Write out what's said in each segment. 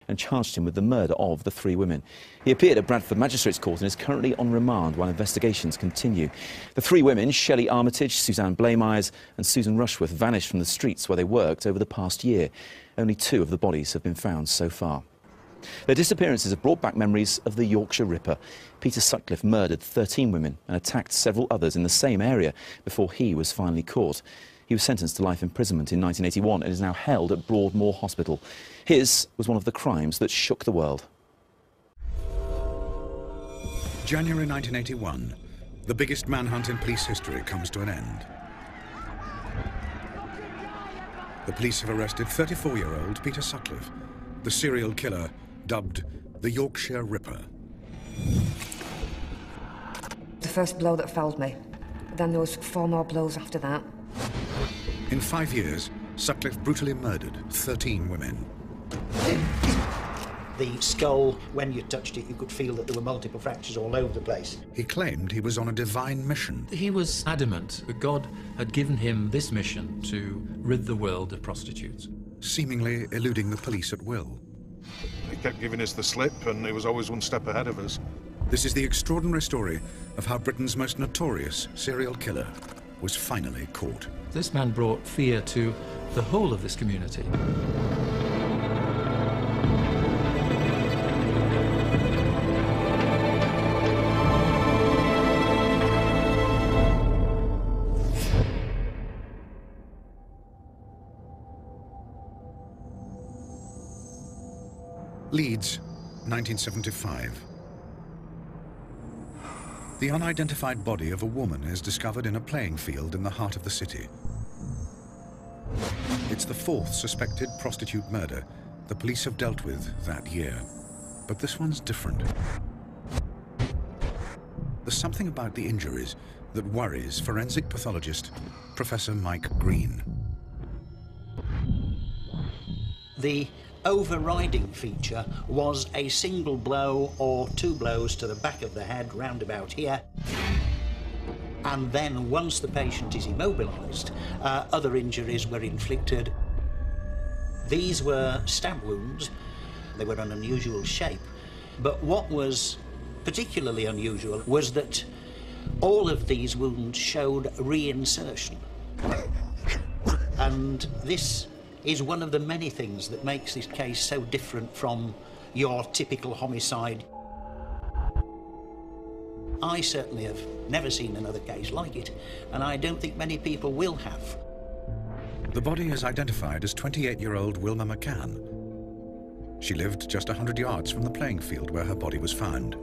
and charged him with the murder of the 3 women. He appeared at Bradford Magistrates Court and is currently on remand while investigations continue. The 3 women, Shelley Armitage, Suzanne Blamires and Susan Rushworth, vanished from the streets where they worked over the past year. Only 2 of the bodies have been found so far. Their disappearances have brought back memories of the Yorkshire Ripper. Peter Sutcliffe murdered 13 women and attacked several others in the same area before he was finally caught. He was sentenced to life imprisonment in 1981 and is now held at Broadmoor Hospital. His was one of the crimes that shook the world. January 1981. The biggest manhunt in police history comes to an end. The police have arrested 34-year-old Peter Sutcliffe, the serial killer dubbed the Yorkshire Ripper. The first blow that felled me. Then there was 4 more blows after that. In 5 years, Sutcliffe brutally murdered 13 women. The skull, when you touched it, you could feel that there were multiple fractures all over the place. He claimed he was on a divine mission. He was adamant that God had given him this mission to rid the world of prostitutes. Seemingly eluding the police at will. He kept giving us the slip and he was always one step ahead of us. This is the extraordinary story of how Britain's most notorious serial killer was finally caught. This man brought fear to the whole of this community. Leeds, 1975. The unidentified body of a woman is discovered in a playing field in the heart of the city. It's the 4th suspected prostitute murder the police have dealt with that year. But this one's different. There's something about the injuries that worries forensic pathologist Professor Mike Green. The overriding feature was a single blow or 2 blows to the back of the head, round about here. And then, once the patient is immobilised, other injuries were inflicted. These were stab wounds. They were an unusual shape. But what was particularly unusual was that all of these wounds showed reinsertion. And this is one of the many things that makes this case so different from your typical homicide. I certainly have never seen another case like it, and I don't think many people will have. The body is identified as 28-year-old Wilma McCann. She lived just 100 yards from the playing field where her body was found.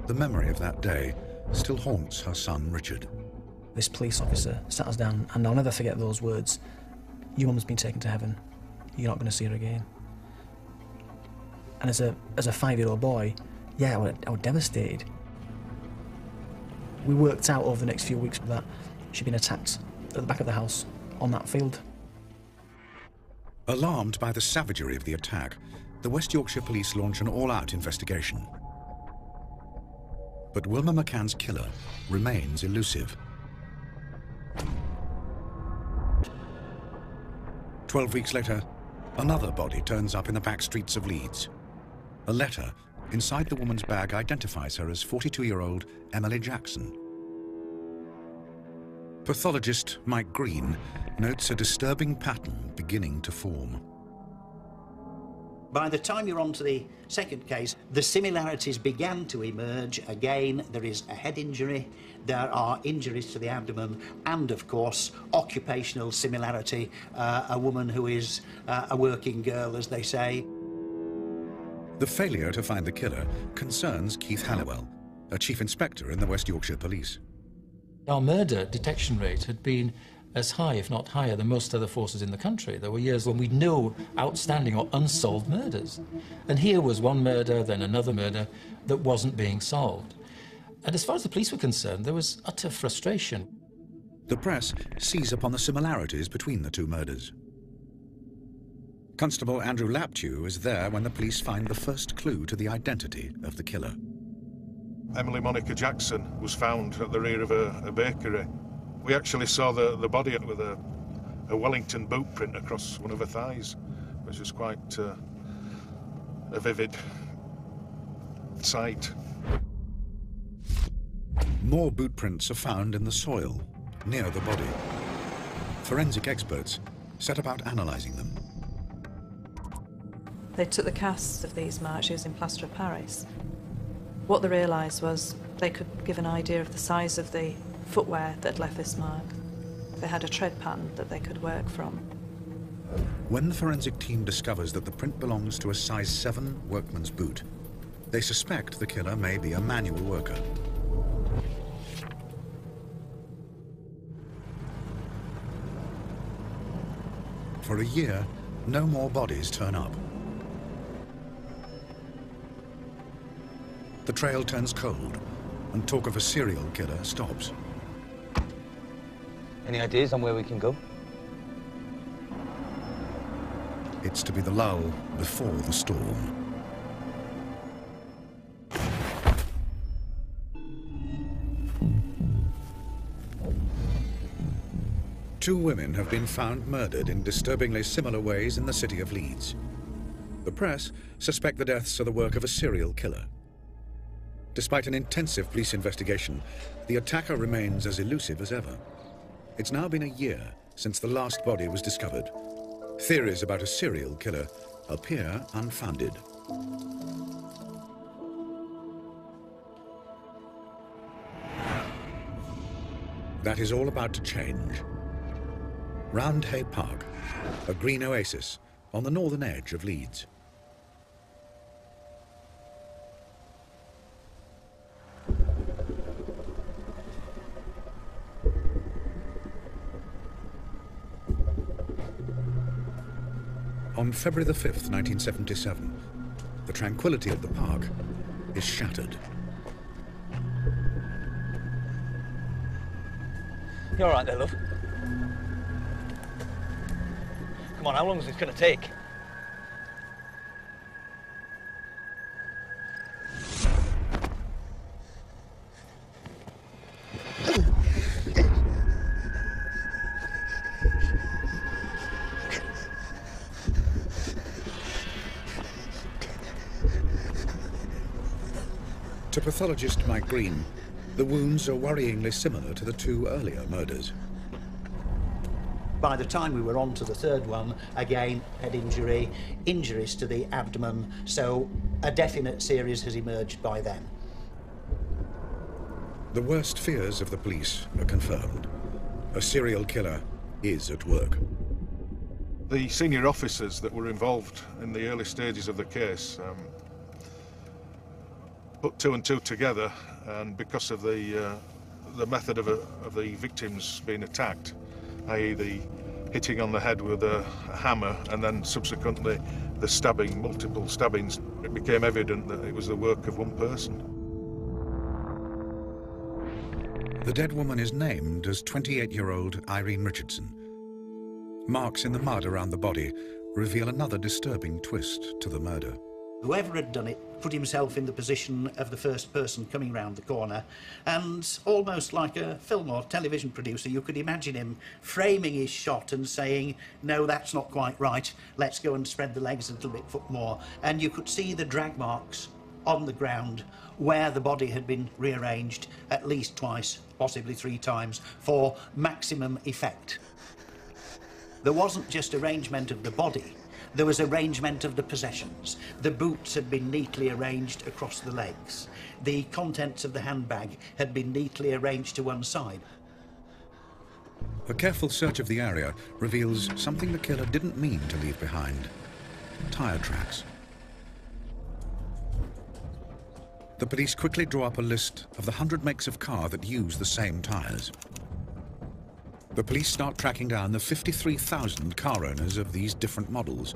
The memory of that day still haunts her son, Richard. This police officer sat us down, and I'll never forget those words. Your mum's been taken to heaven. You're not going to see her again. And as a 5-year-old boy, yeah, I was devastated. We worked out over the next few weeks that she'd been attacked at the back of the house on that field. Alarmed by the savagery of the attack, the West Yorkshire police launch an all-out investigation. But Wilma McCann's killer remains elusive. 12 weeks later, another body turns up in the back streets of Leeds. A letter inside the woman's bag identifies her as 42-year-old Emily Jackson. Pathologist Mike Green notes a disturbing pattern beginning to form. By the time you're on to the second case, the similarities began to emerge. Again, there is a head injury, there are injuries to the abdomen, and of course, occupational similarity, a woman who is a working girl, as they say. The failure to find the killer concerns Keith Halliwell, a chief inspector in the West Yorkshire Police. Our murder detection rate had been as high, if not higher, than most other forces in the country. There were years when we'd no outstanding or unsolved murders. And here was one murder, then another murder, that wasn't being solved. And as far as the police were concerned, there was utter frustration. The press sees upon the similarities between the 2 murders. Constable Andrew Laptew is there when the police find the first clue to the identity of the killer. Emily Monica Jackson was found at the rear of a bakery. We actually saw the body with a Wellington boot print across one of her thighs. was just quite a vivid sight. More boot prints are found in the soil, near the body. Forensic experts set about analysing them. They took the casts of these marks using plaster of Paris. What they realised was they could give an idea of the size of the footwear that had left this mark. They had a tread pattern that they could work from. When the forensic team discovers that the print belongs to a size 7 workman's boot, they suspect the killer may be a manual worker. For a year, no more bodies turn up. The trail turns cold, and talk of a serial killer stops. Any ideas on where we can go? It's to be the lull before the storm. Two women have been found murdered in disturbingly similar ways in the city of Leeds. The press suspect the deaths are the work of a serial killer. Despite an intensive police investigation, the attacker remains as elusive as ever. It's now been a year since the last body was discovered. Theories about a serial killer appear unfounded. That is all about to change. Roundhay Park, a green oasis on the northern edge of Leeds. On February the 5th, 1977, the tranquility of the park is shattered. You all right there, love? Come on, how long is this going to take? To pathologist Mike Green, the wounds are worryingly similar to the two earlier murders. By the time we were on to the third one, again, head injury, injuries to the abdomen, so a definite series has emerged by then. The worst fears of the police are confirmed. A serial killer is at work. The senior officers that were involved in the early stages of the case put two and two together, and because of the method of the victims being attacked, i.e. the hitting on the head with a hammer and then subsequently the stabbing, multiple stabbings, it became evident that it was the work of one person. The dead woman is named as 28-year-old Irene Richardson. Marks in the mud around the body reveal another disturbing twist to the murder. Whoever had done it put himself in the position of the first person coming round the corner, and almost like a film or television producer, you could imagine him framing his shot and saying, no, that's not quite right, let's go and spread the legs a little bit more. And you could see the drag marks on the ground where the body had been rearranged at least twice, possibly 3 times, for maximum effect. There wasn't just arrangement of the body, there was arrangement of the possessions. The boots had been neatly arranged across the legs. The contents of the handbag had been neatly arranged to one side. A careful search of the area reveals something the killer didn't mean to leave behind. Tire tracks. The police quickly draw up a list of the 100 makes of car that use the same tires. The police start tracking down the 53,000 car owners of these different models.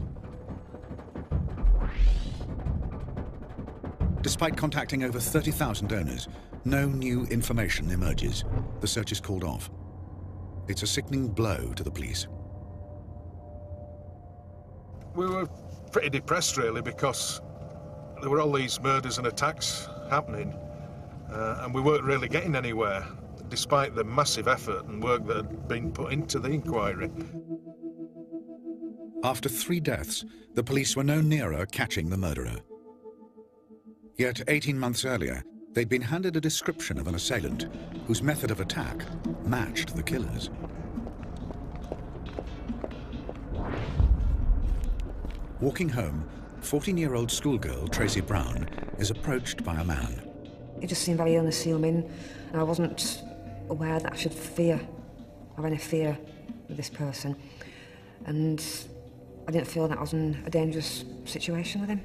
Despite contacting over 30,000 owners, no new information emerges. The search is called off. It's a sickening blow to the police. We were pretty depressed, really, because there were all these murders and attacks happening, and we weren't really getting anywhere, despite the massive effort and work that had been put into the inquiry. After 3 deaths, the police were no nearer catching the murderer. Yet 18 months earlier, they'd been handed a description of an assailant whose method of attack matched the killer's. Walking home, 14-year-old schoolgirl Tracy Brown is approached by a man. He just seemed very unassuming, and I wasn't aware that I should fear, have any fear with this person. And I didn't feel that I was in a dangerous situation with him.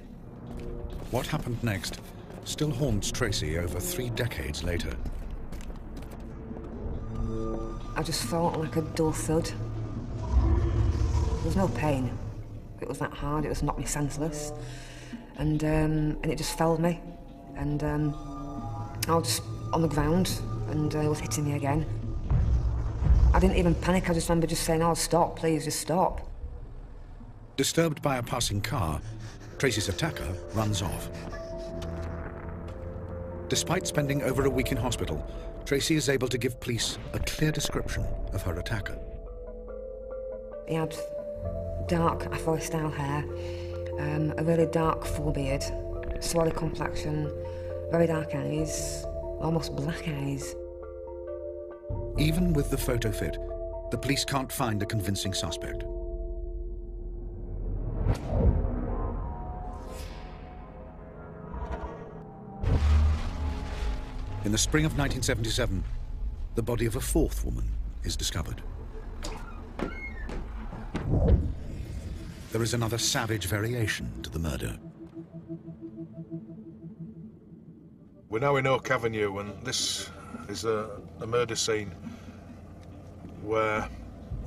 What happened next still haunts Tracy over 3 decades later. I just felt like a dull thud. There was no pain. It was that hard, it was knocked me senseless. And it just felled me. And I was just on the ground, and it was hitting me again. I didn't even panic, I just remember just saying, "Oh, stop, please, just stop." Disturbed by a passing car, Tracy's attacker runs off. Despite spending over a week in hospital, Tracy is able to give police a clear description of her attacker. He had dark Afro-style hair, a really dark full beard, swarthy complexion, very dark eyes, almost black eyes. Even with the photo fit, the police can't find a convincing suspect. In the spring of 1977, the body of a 4th woman is discovered. There is another savage variation to the murder. We're now in Oak Avenue, and this is a murder scene where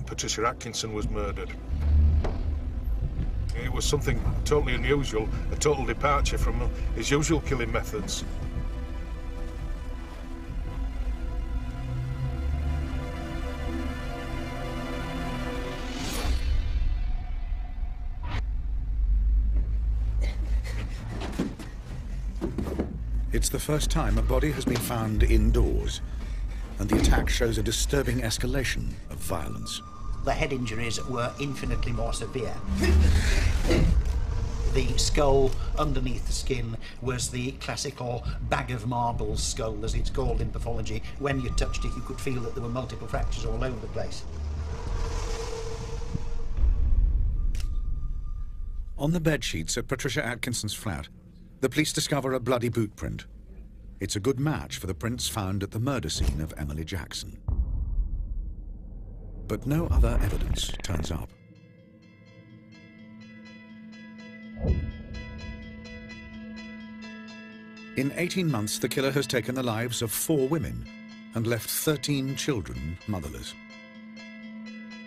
Patricia Atkinson was murdered. It was something totally unusual, a total departure from his usual killing methods. It's the first time a body has been found indoors, and the attack shows a disturbing escalation of violence. The head injuries were infinitely more severe. The skull underneath the skin was the classical bag of marbles skull, as it's called in pathology. When you touched it, you could feel that there were multiple fractures all over the place. On the bedsheets at Patricia Atkinson's flat, the police discover a bloody boot print. It's a good match for the prints found at the murder scene of Emily Jackson. But no other evidence turns up. In 18 months, the killer has taken the lives of 4 women and left 13 children motherless.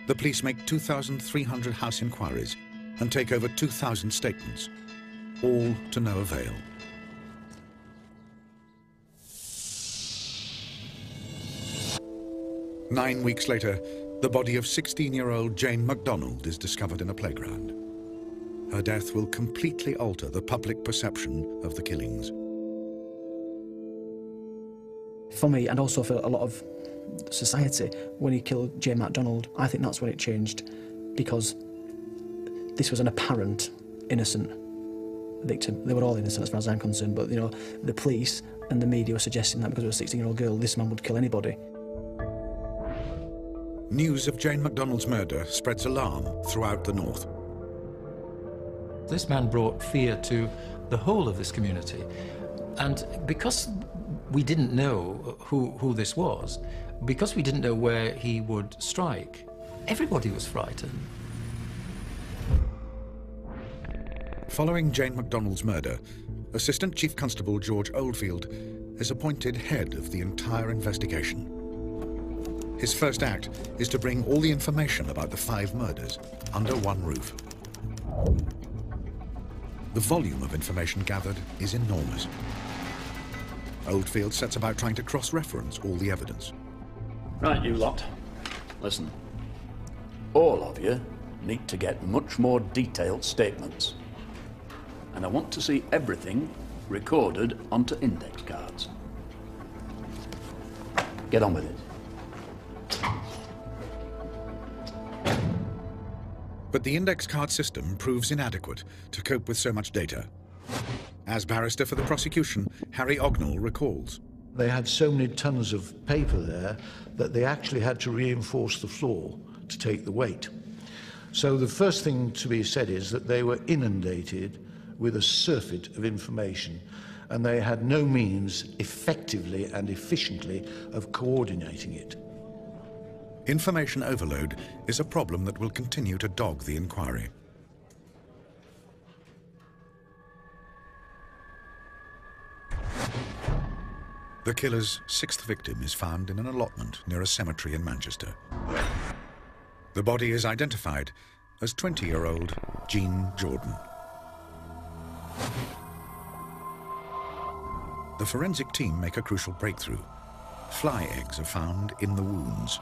The police make 2,300 house inquiries and take over 2,000 statements, all to no avail. Nine weeks later, the body of 16-year-old Jane MacDonald is discovered in a playground. Her death will completely alter the public perception of the killings. For me, and also for a lot of society, when he killed Jane MacDonald, I think that's when it changed, because this was an apparent innocent victim. They were all innocent as far as I'm concerned, but, you know, the police and the media were suggesting that because it was a 16-year-old girl, this man would kill anybody. News of Jane MacDonald's murder spreads alarm throughout the north. This man brought fear to the whole of this community. And because we didn't know who this was, because we didn't know where he would strike, everybody was frightened. Following Jane MacDonald's murder, Assistant Chief Constable George Oldfield is appointed head of the entire investigation. His first act is to bring all the information about the 5 murders under one roof. The volume of information gathered is enormous. Oldfield sets about trying to cross-reference all the evidence. Right, you lot. Listen. All of you need to get much more detailed statements. And I want to see everything recorded onto index cards. Get on with it. But the index card system proves inadequate to cope with so much data. As barrister for the prosecution, Harry Ognall recalls. They had so many tons of paper there that they actually had to reinforce the floor to take the weight. So the first thing to be said is that they were inundated with a surfeit of information, and they had no means effectively and efficiently of coordinating it. Information overload is a problem that will continue to dog the inquiry. The killer's sixth victim is found in an allotment near a cemetery in Manchester. The body is identified as 20-year-old Jean Jordan. The forensic team make a crucial breakthrough. Fly eggs are found in the wounds.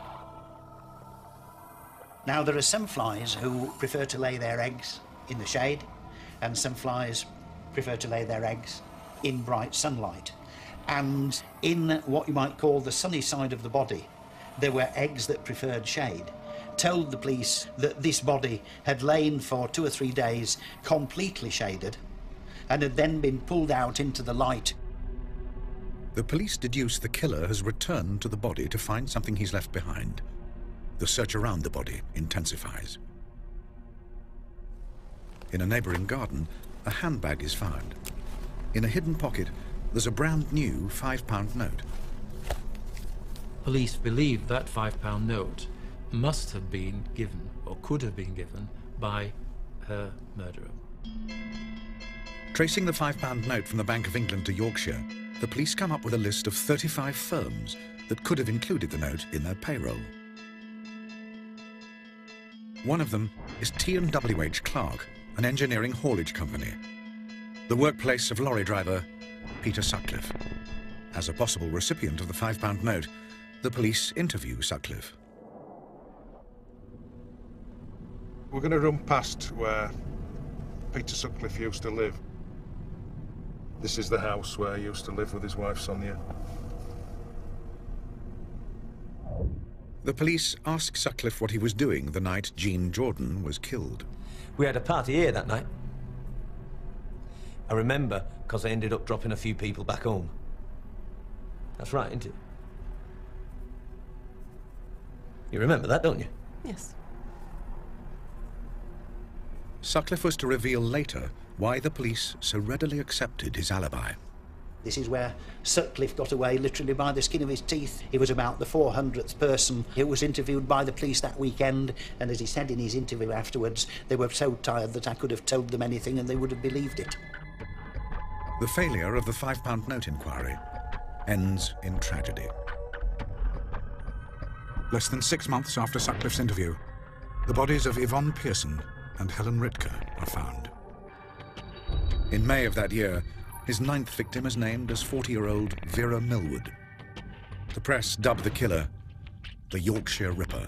Now, there are some flies who prefer to lay their eggs in the shade, and some flies prefer to lay their eggs in bright sunlight. And in what you might call the sunny side of the body, there were eggs that preferred shade. Told the police that this body had lain for 2 or 3 days completely shaded and had then been pulled out into the light. The police deduce the killer has returned to the body to find something he's left behind. The search around the body intensifies. In a neighbouring garden, a handbag is found. In a hidden pocket, there's a brand new £5 note. Police believe that £5 note must have been given, or could have been given, by her murderer. Tracing the £5 note from the Bank of England to Yorkshire, the police come up with a list of 35 firms that could have included the note in their payroll. One of them is T&WH Clark, an engineering haulage company. The workplace of lorry driver Peter Sutcliffe. As a possible recipient of the £5 note, the police interview Sutcliffe. We're going to run past where Peter Sutcliffe used to live. This is the house where he used to live with his wife, Sonia. The police ask Sutcliffe what he was doing the night Jean Jordan was killed. We had a party here that night. I remember because I ended up dropping a few people back home. That's right, isn't it? You remember that, don't you? Yes. Sutcliffe was to reveal later why the police so readily accepted his alibi. This is where Sutcliffe got away literally by the skin of his teeth. He was about the 400th person who was interviewed by the police that weekend, and as he said in his interview afterwards, they were so tired that I could have told them anything and they would have believed it. The failure of the £5 note inquiry ends in tragedy. Less than 6 months after Sutcliffe's interview, the bodies of Yvonne Pearson and Helen Ritka are found. In May of that year, his 9th victim is named as 40-year-old Vera Millwood. The press dubbed the killer the Yorkshire Ripper.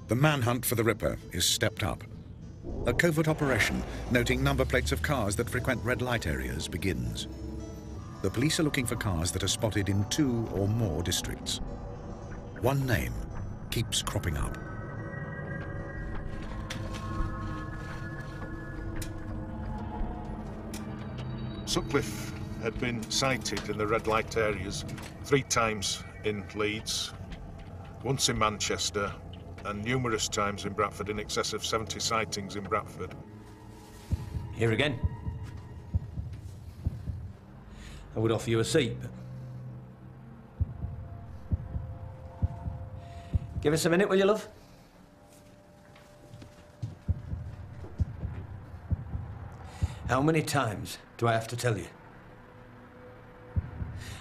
The manhunt for the Ripper is stepped up. A covert operation noting number plates of cars that frequent red light areas begins. The police are looking for cars that are spotted in 2 or more districts. One name keeps cropping up. Sutcliffe had been sighted in the red light areas 3 times in Leeds, once in Manchester, and numerous times in Bradford, in excess of 70 sightings in Bradford. Here again. I would offer you a seat, but... Give us a minute, will you, love? How many times do I have to tell you?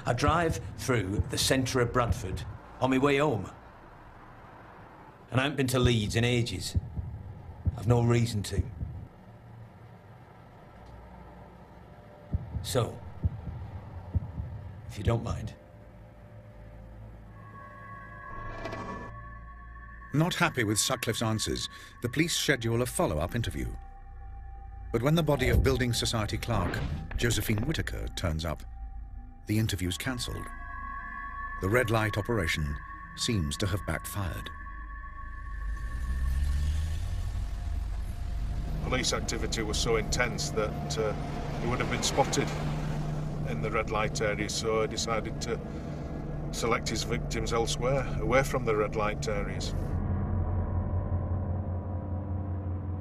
I drive through the centre of Bradford on my way home. And I haven't been to Leeds in ages. I've no reason to. So, if you don't mind. Not happy with Sutcliffe's answers, the police schedule a follow-up interview. But when the body of Building Society clerk Josephine Whitaker turns up, the interview's cancelled. The red light operation seems to have backfired. police activity was so intense that he would have been spotted in the red light area, so he decided to select his victims elsewhere, away from the red light areas.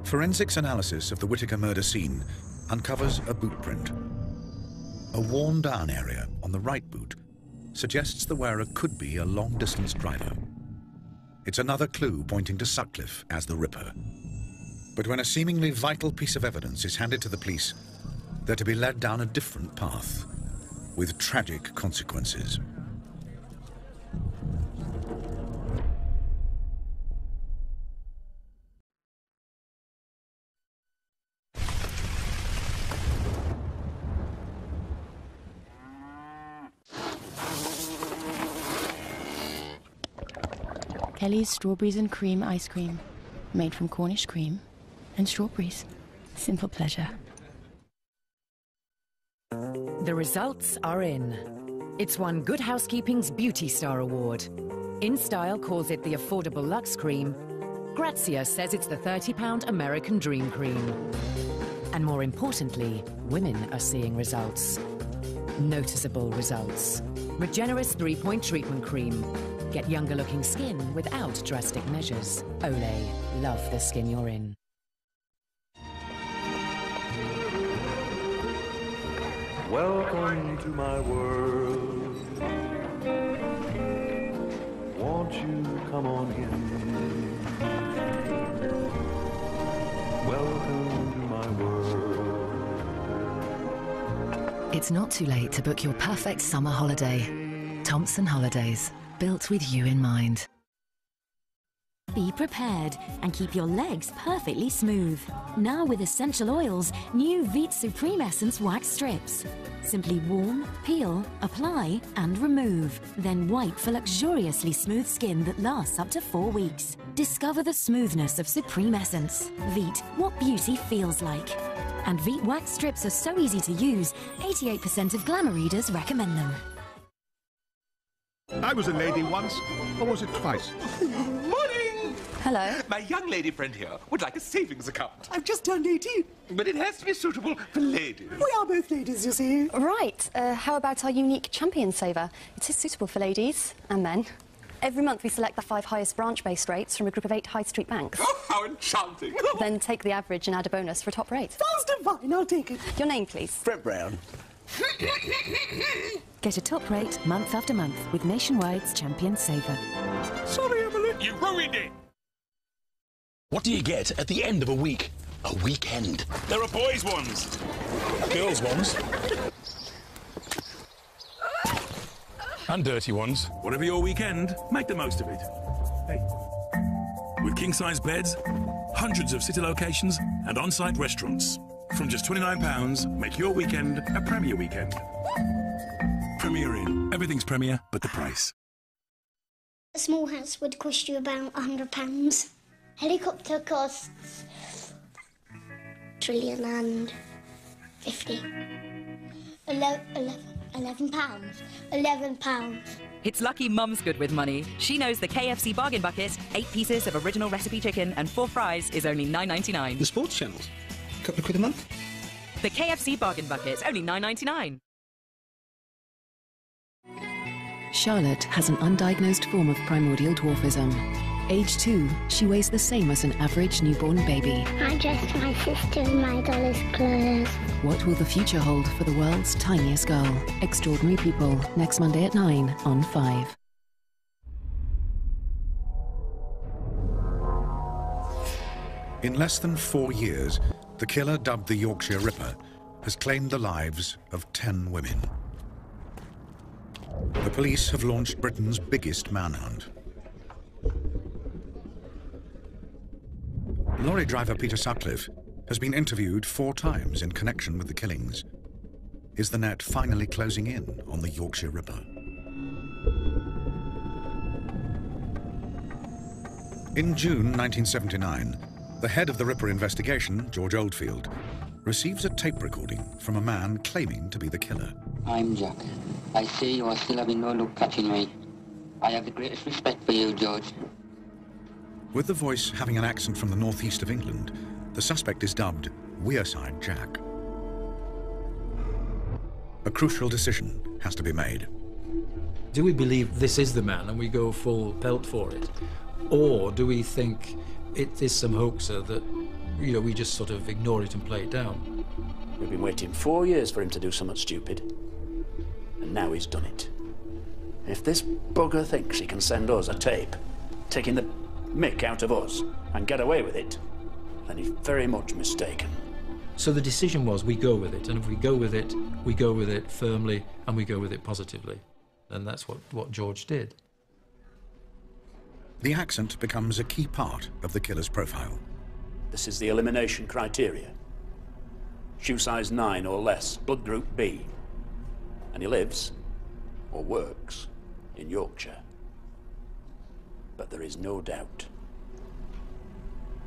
Forensics analysis of the Whittaker murder scene uncovers a boot print. A worn-down area on the right boot suggests the wearer could be a long-distance driver. It's another clue pointing to Sutcliffe as the Ripper. But when a seemingly vital piece of evidence is handed to the police, they're to be led down a different path, with tragic consequences. Kelly's strawberries and cream ice cream, made from Cornish cream and strawberries. Simple pleasure. The results are in. It's won Good Housekeeping's Beauty Star Award. InStyle calls it the affordable luxe cream. Grazia says it's the £30 American Dream Cream. And more importantly, women are seeing results. Noticeable results. Regenerous 3-point treatment cream. Get younger looking skin without drastic measures. Olay, love the skin you're in. Welcome to my world. Won't you come on in? Welcome to my world. It's not too late to book your perfect summer holiday. Thompson Holidays, built with you in mind. Be prepared and keep your legs perfectly smooth. Now with essential oils, new Veet Supreme Essence Wax Strips. Simply warm, peel, apply and remove. Then wipe for luxuriously smooth skin that lasts up to 4 weeks. Discover the smoothness of Supreme Essence. Veet, what beauty feels like. And Veet Wax Strips are so easy to use, 88% of glamour readers recommend them. I was a lady once, or was it twice? Morning! Hello. My young lady friend here would like a savings account. I've just turned 18, but it has to be suitable for ladies. We are both ladies, you see. Right. How about our unique champion saver? It is suitable for ladies and men. Every month we select the 5 highest branch-based rates from a group of 8 high street banks. Oh, how enchanting! Then take the average and add a bonus for a top rate. Sounds divine, I'll take it. Your name, please. Fred Brown. Get a top rate month after month with Nationwide's Champion Saver. Sorry, Emily. You ruined it! What do you get at the end of a week? A weekend. There are boys' ones. Girls' ones. And dirty ones. Whatever your weekend, make the most of it. Hey. With king-size beds, hundreds of city locations and on-site restaurants. From just £29, make your weekend a Premier weekend. Premier Inn. Everything's Premier, but the price. A small house would cost you about £100. Helicopter costs £1,050,000,000. 11 pounds. £11. It's lucky Mum's good with money. She knows the KFC bargain bucket, 8 pieces of original recipe chicken and 4 fries is only £9.99. The sports channels, a couple of quid a month. The KFC bargain bucket, only £9.99. Charlotte has an undiagnosed form of primordial dwarfism. Age 2, she weighs the same as an average newborn baby. I dressed my sister in my doll's clothes. What will the future hold for the world's tiniest girl? Extraordinary People, next Monday at 9 on 5. In less than 4 years, the killer dubbed the Yorkshire Ripper has claimed the lives of 10 women. The police have launched Britain's biggest manhunt. Lorry driver Peter Sutcliffe has been interviewed 4 times in connection with the killings. Is the net finally closing in on the Yorkshire Ripper? In June 1979, the head of the Ripper investigation, George Oldfield, receives a tape recording from a man claiming to be the killer. I'm Jack. I see you are still having no luck catching me. I have the greatest respect for you, George. With the voice having an accent from the northeast of England, The suspect is dubbed Wearside Jack. A crucial decision has to be made. Do we believe this is the man and we go full pelt for it? Or do we think it is some hoaxer that, you know, we just sort of ignore it and play it down? We've been waiting 4 years for him to do something stupid. And now he's done it. If this bugger thinks he can send us a tape, taking the mick out of us, and get away with it, then he's very much mistaken. So the decision was we go with it, and if we go with it firmly, and we go with it positively. And that's what George did. The accent becomes a key part of the killer's profile. This is the elimination criteria. Shoe size 9 or less, blood group B. And he lives, or works, in Yorkshire. But there is no doubt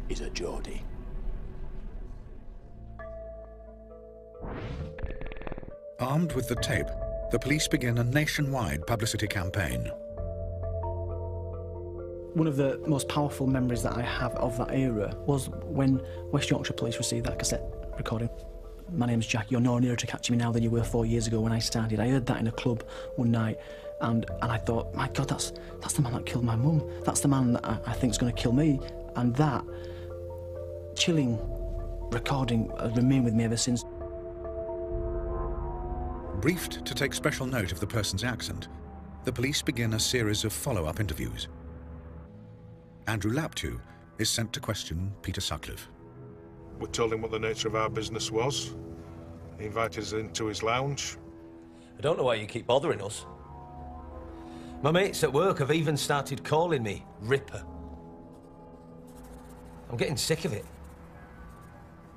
he's a Geordie. Armed with the tape, the police begin a nationwide publicity campaign. One of the most powerful memories that I have of that era was when West Yorkshire Police received that cassette recording. My name's Jack, you're no nearer to catching me now than you were 4 years ago when I started. I heard that in a club one night, and I thought, my God, that's the man that killed my mum. That's the man that I think's going to kill me. And that chilling recording has remained with me ever since. Briefed to take special note of the person's accent, the police begin a series of follow-up interviews. Andrew Laptew is sent to question Peter Sutcliffe. We told him what the nature of our business was. He invited us into his lounge. I don't know why you keep bothering us. My mates at work have even started calling me Ripper. I'm getting sick of it.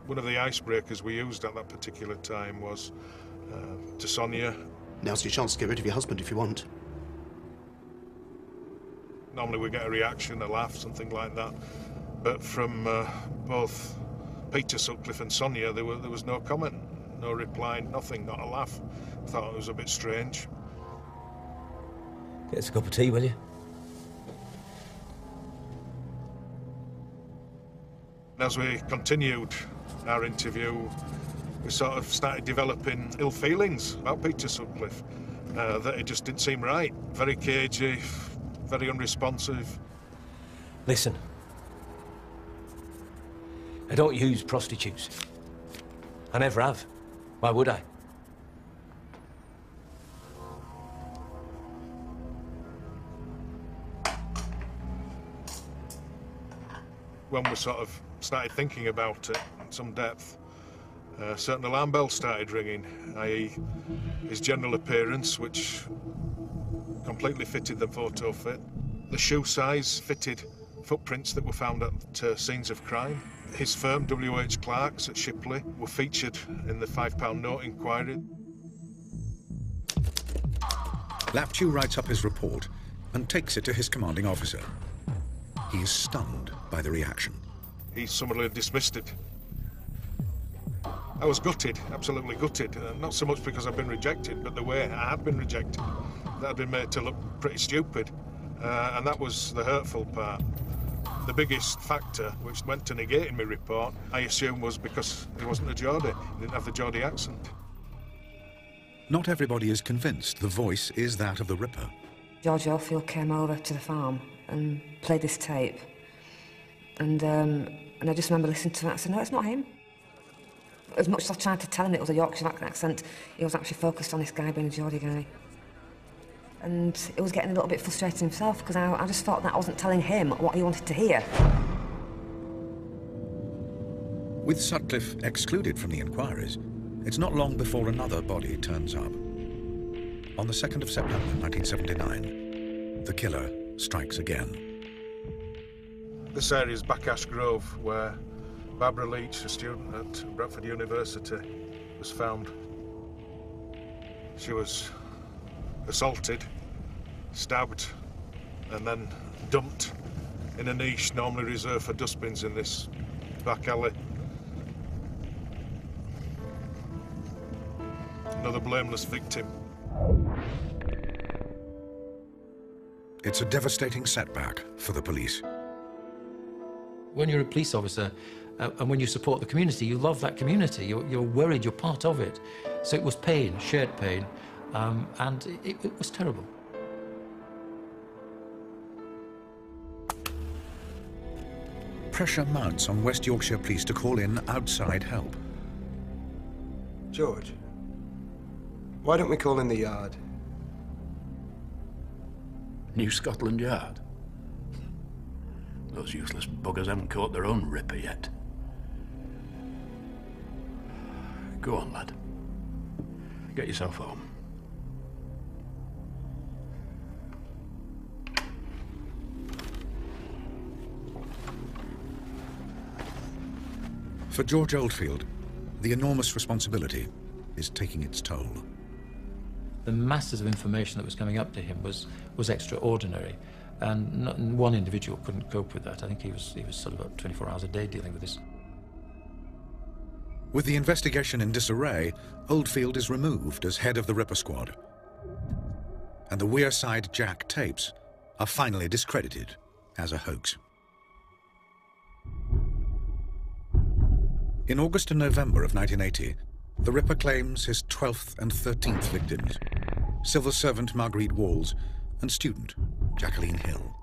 One of the icebreakers we used at that particular time was to Sonia. Now's your chance to get rid of your husband if you want. Normally we get a reaction, a laugh, something like that. But from both Peter Sutcliffe and Sonia, there was no comment, no reply, nothing, not a laugh. I thought it was a bit strange. Get us a cup of tea, will you? As we continued our interview, we sort of started developing ill feelings about Peter Sutcliffe, that it just didn't seem right. Very cagey, very unresponsive. Listen, I don't use prostitutes. I never have. Why would I? When we sort of started thinking about it in some depth, certain alarm bells started ringing, i.e. his general appearance, which completely fitted the photo fit. The shoe size fitted footprints that were found at scenes of crime. His firm, W.H. Clark's at Shipley, were featured in the £5 note inquiry. Laptew writes up his report and takes it to his commanding officer. He is stunned by the reaction. He summarily dismissed it. I was gutted, absolutely gutted. Not so much because I've been rejected, but the way I had been rejected. That had been made to look pretty stupid. And that was the hurtful part. The biggest factor, which went to negating my report, I assume was because he wasn't a Geordie. He didn't have the Geordie accent. Not everybody is convinced the voice is that of the Ripper. George Oldfield came over to the farm and played this tape. And I just remember listening to it. I said, no, it's not him. As much as I tried to tell him it was a Yorkshire accent, he was actually focused on this guy being a Geordie guy. And it was getting a little bit frustrating himself, because I just thought that I wasn't telling him what he wanted to hear. With Sutcliffe excluded from the inquiries, it's not long before another body turns up. On the 2nd of September 1979, the killer strikes again. This area is Backash Grove, where Barbara Leach, a student at Bradford University, was found. She was assaulted, stabbed, and then dumped in a niche normally reserved for dustbins in this back alley. Another blameless victim. It's a devastating setback for the police. When you're a police officer And when you support the community, you love that community. You're worried, you're part of it. So it was pain, shared pain, and it was terrible. Pressure mounts on West Yorkshire Police to call in outside help. George, why don't we call in the Yard? New Scotland Yard? Those useless buggers haven't caught their own Ripper yet. Go on, lad. Get yourself home. For George Oldfield, the enormous responsibility is taking its toll. The masses of information that was coming up to him was extraordinary, and one individual couldn't cope with that. I think he was sort of about 24 hours a day dealing with this. With the investigation in disarray, Oldfield is removed as head of the Ripper Squad. And the Wearside Jack tapes are finally discredited as a hoax. In August and November of 1980, the Ripper claims his 12th and 13th victims, civil servant Marguerite Walls and student Jacqueline Hill.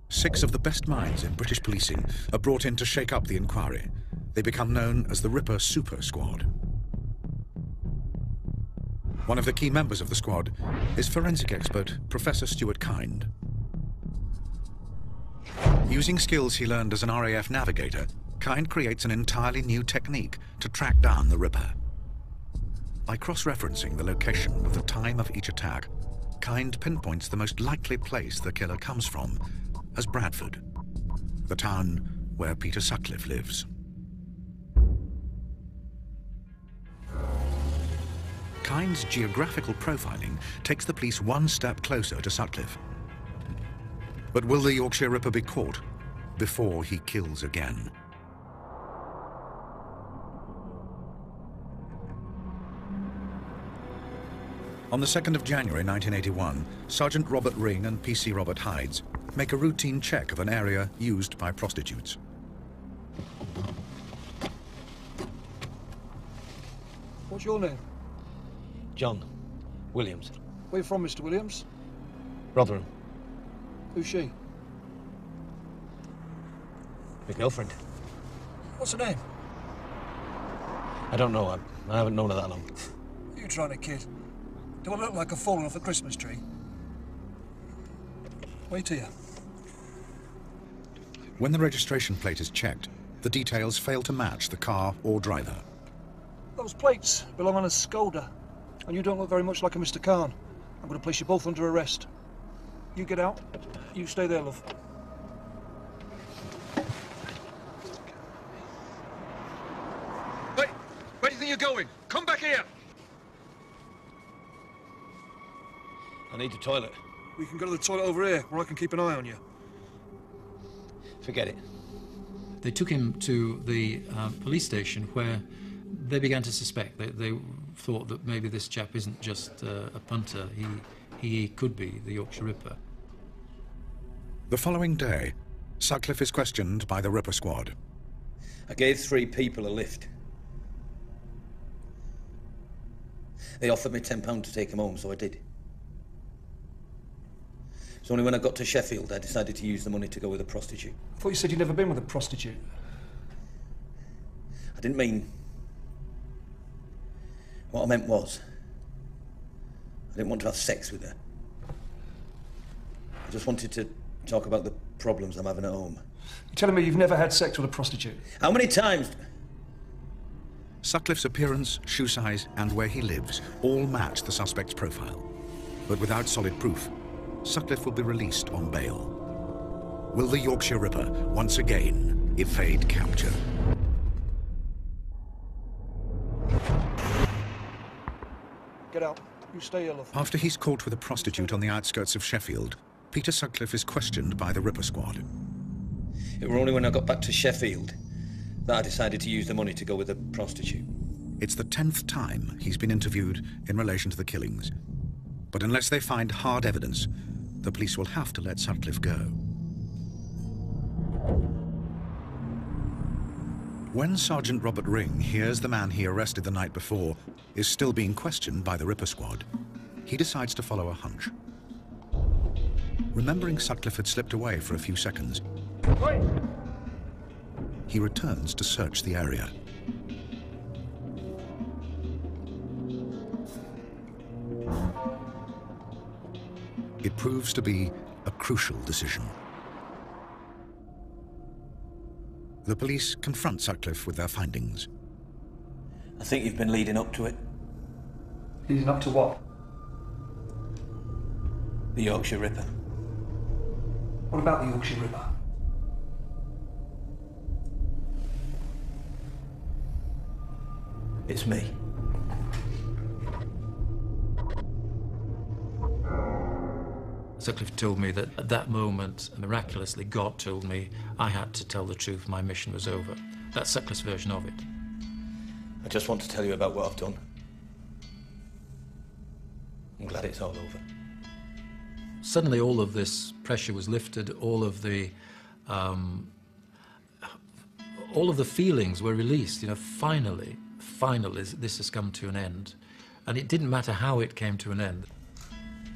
6 of the best minds in British policing are brought in to shake up the inquiry. They become known as the Ripper Super Squad. One of the key members of the squad is forensic expert Professor Stuart Kind. Using skills he learned as an RAF navigator, Kind creates an entirely new technique to track down the Ripper. By cross-referencing the location of the time of each attack, Kind pinpoints the most likely place the killer comes from as Bradford, the town where Peter Sutcliffe lives. Kind's geographical profiling takes the police one step closer to Sutcliffe. But will the Yorkshire Ripper be caught before he kills again? On the 2nd of January 1981, Sergeant Robert Ring and PC Robert Hydes make a routine check of an area used by prostitutes. What's your name? John Williams. Where you from, Mr. Williams? Rotherham. Who's she? My girlfriend. What's her name? I don't know. I haven't known her that long. You trying to kid? Do I look like I've fallen off a Christmas tree? Wait here. When the registration plate is checked, the details fail to match the car or driver. Those plates belong on a Skoda, and you don't look very much like a Mr. Khan. I'm going to place you both under arrest. You get out. You stay there, love. Wait! Where do you think you're going? Come back here! I need the toilet. We can go to the toilet over here, where I can keep an eye on you. Forget it. They took him to the police station where they began to suspect. They thought that maybe this chap isn't just a punter. He could be the Yorkshire Ripper. The following day, Sutcliffe is questioned by the Ripper Squad. I gave 3 people a lift. They offered me £10 to take him home, so I did. It's only when I got to Sheffield I decided to use the money to go with a prostitute. I thought you said you'd never been with a prostitute. I didn't mean... What I meant was, I didn't want to have sex with her. I just wanted to talk about the problems I'm having at home. You're telling me you've never had sex with a prostitute? How many times? Sutcliffe's appearance, shoe size, and where he lives all match the suspect's profile. But without solid proof, Sutcliffe will be released on bail. Will the Yorkshire Ripper once again evade capture? Get out. You stay here, love. After he's caught with a prostitute on the outskirts of Sheffield, Peter Sutcliffe is questioned by the Ripper Squad. It was only when I got back to Sheffield that I decided to use the money to go with a prostitute. It's the 10th time he's been interviewed in relation to the killings. But unless they find hard evidence, the police will have to let Sutcliffe go. When Sergeant Robert Ring hears the man he arrested the night before is still being questioned by the Ripper Squad, he decides to follow a hunch. Remembering Sutcliffe had slipped away for a few seconds, he returns to search the area. It proves to be a crucial decision. The police confront Sutcliffe with their findings. I think you've been leading up to it. Leading up to what? The Yorkshire Ripper. What about the Yorkshire Ripper? It's me. Sutcliffe told me that at that moment, miraculously, God told me I had to tell the truth, my mission was over. That's Sutcliffe's version of it. I just want to tell you about what I've done. I'm glad it's all over. Suddenly all of this pressure was lifted, all of the feelings were released. You know, finally, this has come to an end. And it didn't matter how it came to an end.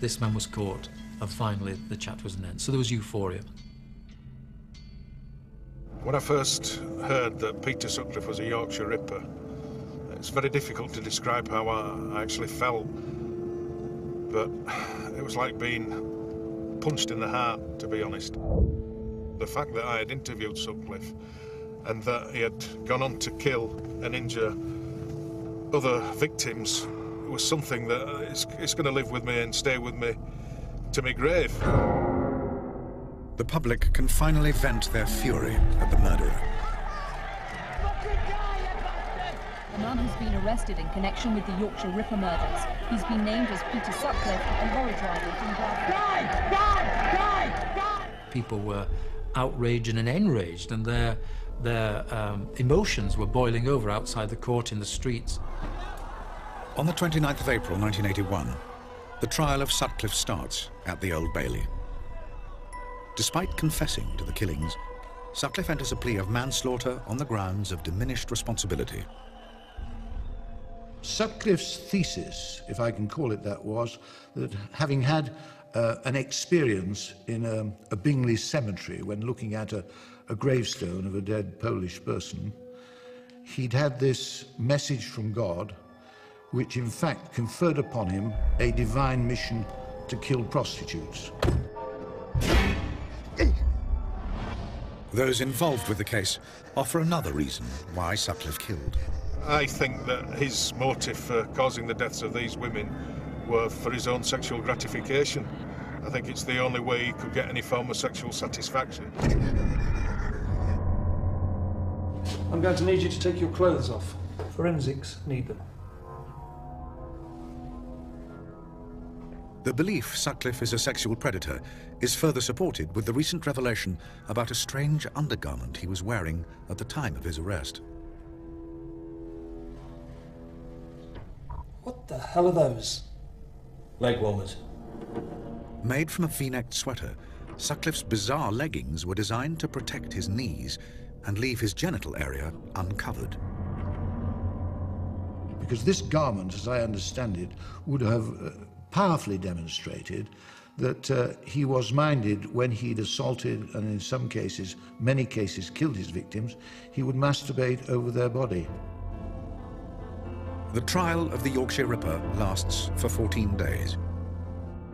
This man was caught, and finally the chat was an end. So there was euphoria. When I first heard that Peter Sutcliffe was a Yorkshire Ripper, it's very difficult to describe how I actually felt. But it was like being punched in the heart, to be honest. The fact that I had interviewed Sutcliffe and that he had gone on to kill and injure other victims was something that it's going to live with me and stay with me to my grave. The public can finally vent their fury at the murderer. A man has been arrested in connection with the Yorkshire Ripper murders. He's been named as Peter Sutcliffe, a lorry driver from Glasgow. People were outraged and enraged, and their emotions were boiling over outside the court in the streets. On the 29th of April 1981, the trial of Sutcliffe starts at the Old Bailey. Despite confessing to the killings, Sutcliffe enters a plea of manslaughter on the grounds of diminished responsibility. Sutcliffe's thesis, if I can call it that, was that having had an experience in a Bingley cemetery when looking at a gravestone of a dead Polish person, he'd had this message from God, which in fact conferred upon him a divine mission to kill prostitutes. Those involved with the case offer another reason why Sutcliffe killed. I think that his motive for causing the deaths of these women were for his own sexual gratification. I think it's the only way he could get any form of sexual satisfaction. I'm going to need you to take your clothes off. Forensics need them. The belief Sutcliffe is a sexual predator is further supported with the recent revelation about a strange undergarment he was wearing at the time of his arrest. What the hell are those? Leg warmers. Made from a V-necked sweater, Sutcliffe's bizarre leggings were designed to protect his knees and leave his genital area uncovered. Because this garment, as I understand it, would have powerfully demonstrated that he was minded when he'd assaulted and in some cases, many cases, killed his victims, he would masturbate over their body. The trial of the Yorkshire Ripper lasts for 14 days.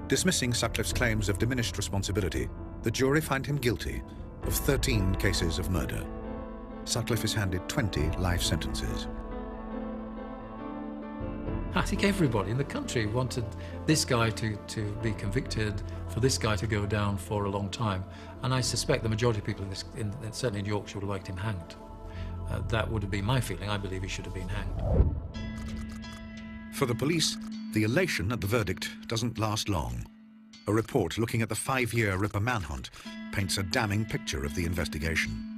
Dismissing Sutcliffe's claims of diminished responsibility, the jury find him guilty of 13 cases of murder. Sutcliffe is handed 20 life sentences. I think everybody in the country wanted this guy to be convicted, for this guy to go down for a long time. And I suspect the majority of people, certainly in Yorkshire, would have liked him hanged. That would have been my feeling. I believe he should have been hanged. For the police, the elation at the verdict doesn't last long. A report looking at the 5-year Ripper manhunt paints a damning picture of the investigation.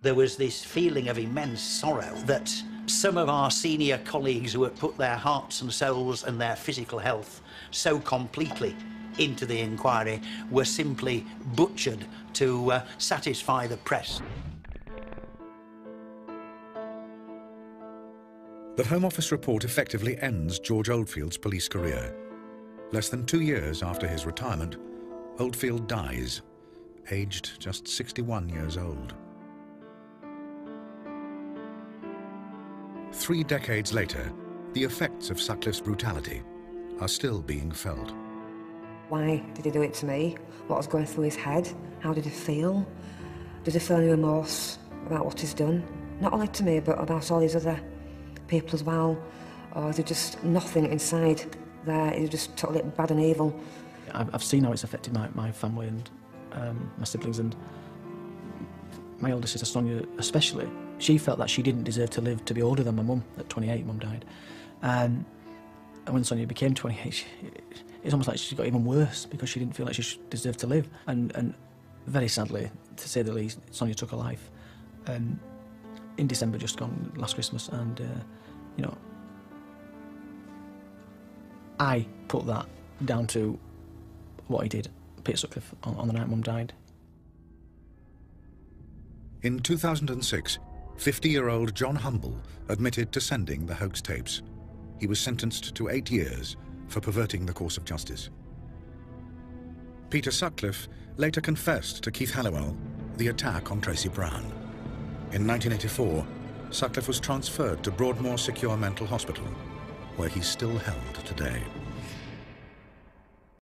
There was this feeling of immense sorrow that some of our senior colleagues who had put their hearts and souls and their physical health so completely into the inquiry were simply butchered to satisfy the press. The Home Office report effectively ends George Oldfield's police career. Less than 2 years after his retirement, Oldfield dies, aged just 61 years old. 3 decades later, the effects of Sutcliffe's brutality are still being felt. Why did he do it to me? What was going through his head? How did he feel? Did he feel any remorse about what he's done? Not only to me, but about all these other people as well? Or is there just nothing inside there? Is it just totally bad and evil? I've seen how it's affected my family and my siblings, and my older sister Sonia especially. She felt that she didn't deserve to live to be older than my mum. At 28, mum died. And when Sonia became 28, it's almost like she got even worse because she didn't feel like she deserved to live. And very sadly, to say the least, Sonia took her life in December, just gone last Christmas. And, you know, I put that down to what he did, Peter Sutcliffe, on the night mum died. In 2006, 50-year-old John Humble admitted to sending the hoax tapes. He was sentenced to 8 years for perverting the course of justice. Peter Sutcliffe later confessed to Keith Halliwell the attack on Tracy Brown. In 1984, Sutcliffe was transferred to Broadmoor Secure Mental Hospital, where he's still held today.